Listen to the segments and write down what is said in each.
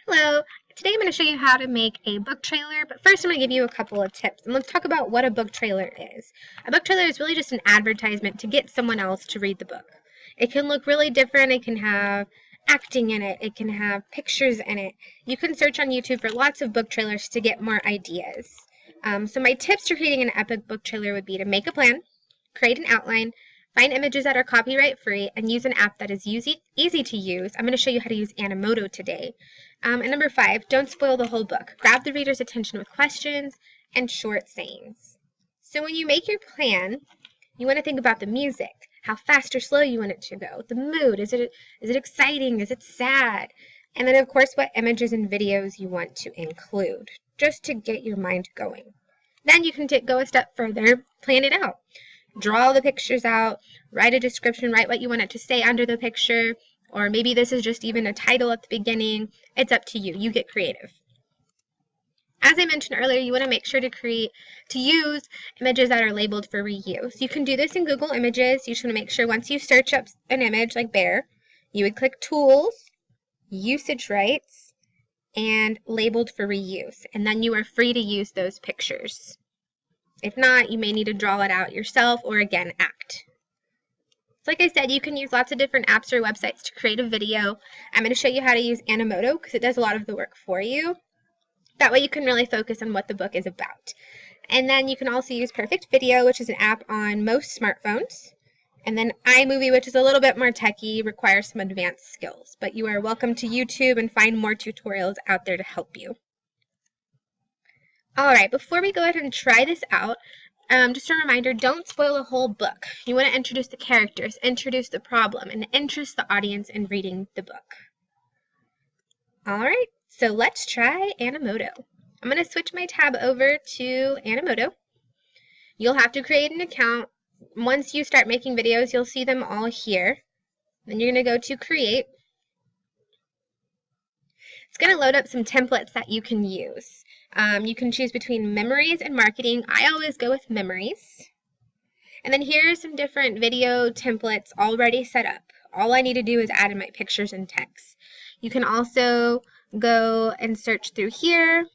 Hello! Today I'm going to show you how to make a book trailer, but first I'm going to give you a couple of tips. And let's talk about what a book trailer is. A book trailer is really just an advertisement to get someone else to read the book. It can look really different. It can have acting in it. It can have pictures in it. You can search on YouTube for lots of book trailers to get more ideas. So my tips to creating an epic book trailer would be to make a plan, create an outline, find images that are copyright free, and use an app that is easy to use. I'm going to show you how to use Animoto today. And number 5, don't spoil the whole book. Grab the reader's attention with questions and short sayings. So when you make your plan, you want to think about the music, how fast or slow you want it to go, the mood, is it exciting, is it sad, and then of course what images and videos you want to include, just to get your mind going. Then you can go a step further, plan it out. Draw the pictures out, write a description, write what you want it to say under the picture, or maybe this is just even a title at the beginning. It's up to you. You get creative. As I mentioned earlier, you want to make sure to use images that are labeled for reuse. You can do this in Google Images. You should make sure once you search up an image like bear, you would click Tools, Usage Rights, and Labeled for Reuse. And then you are free to use those pictures. If not, you may need to draw it out yourself or, again, act. So like I said, you can use lots of different apps or websites to create a video. I'm going to show you how to use Animoto because it does a lot of the work for you. That way you can really focus on what the book is about. And then you can also use Perfect Video, which is an app on most smartphones. And then iMovie, which is a little bit more techy, requires some advanced skills. But you are welcome to YouTube and find more tutorials out there to help you. Alright, before we go ahead and try this out, just a reminder, don't spoil a whole book. You want to introduce the characters, introduce the problem, and interest the audience in reading the book. Alright, so let's try Animoto. I'm going to switch my tab over to Animoto. You'll have to create an account. Once you start making videos, you'll see them all here. Then you're going to go to Create. It's going to load up some templates that you can use. You can choose between memories and marketing. I always go with memories. And then here are some different video templates already set up. All I need to do is add in my pictures and text. You can also go and search through here,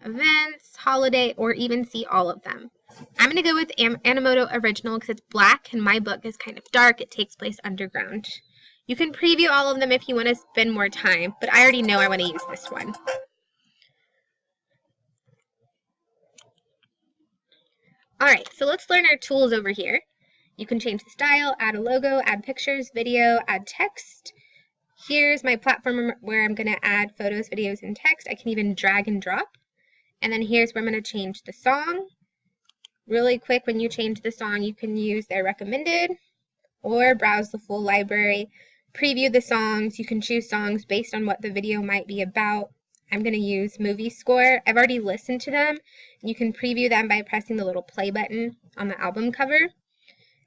events, holiday, or even see all of them. I'm going to go with Animoto Original because it's black and my book is kind of dark. It takes place underground. You can preview all of them if you want to spend more time, but I already know I want to use this one. Alright, so let's learn our tools over here. You can change the style, add a logo, add pictures, video, add text. Here's my platform where I'm going to add photos, videos, and text. I can even drag and drop. And then here's where I'm going to change the song. Really quick, when you change the song, you can use their recommended or browse the full library. Preview the songs. You can choose songs based on what the video might be about. I'm going to use Movie Score. I've already listened to them. You can preview them by pressing the little play button on the album cover.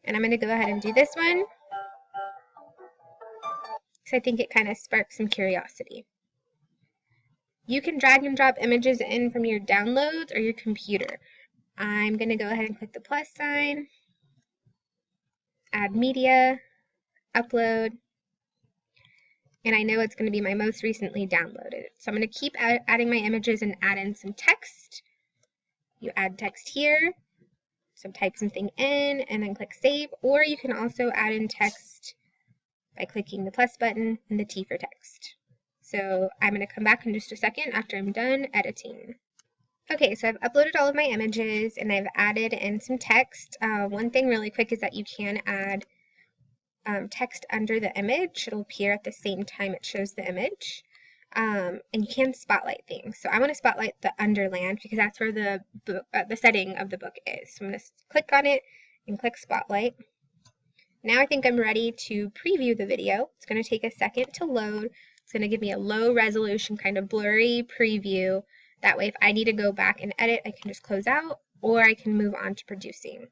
And I'm going to go ahead and do this one because I think it kind of sparks some curiosity. You can drag and drop images in from your downloads or your computer. I'm going to go ahead and click the plus sign, add media, upload, and I know it's going to be my most recently downloaded. So I'm going to keep adding my images and add in some text. You add text here, so type something in and then click save, or you can also add in text by clicking the plus button and the T for text. So I'm going to come back in just a second after I'm done editing. Okay, so I've uploaded all of my images and I've added in some text. One thing really quick is that you can add text under the image. It'll appear at the same time it shows the image. And you can spotlight things. So I want to spotlight the underland because that's where the setting of the book is. So I'm going to click on it and click spotlight. Now I think I'm ready to preview the video. It's going to take a second to load. It's going to give me a low resolution, kind of blurry preview. That way if I need to go back and edit, I can just close out or I can move on to producing.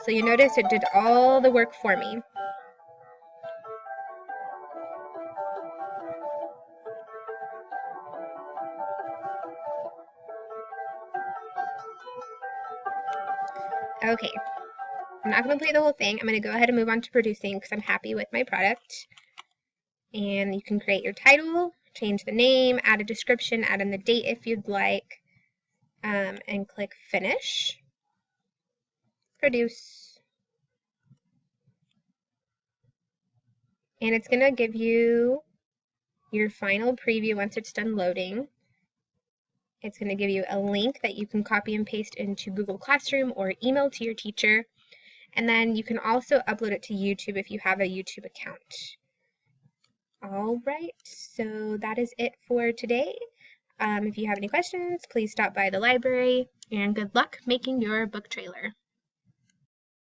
So you notice it did all the work for me. Okay, I'm not going to play the whole thing. I'm going to go ahead and move on to producing because I'm happy with my product. And you can create your title, change the name, add a description, add in the date if you'd like, and click Finish. Produce. And it's going to give you your final preview once it's done loading. It's going to give you a link that you can copy and paste into Google Classroom or email to your teacher. And then you can also upload it to YouTube if you have a YouTube account. All right, so that is it for today. If you have any questions, please stop by the library, and good luck making your book trailer.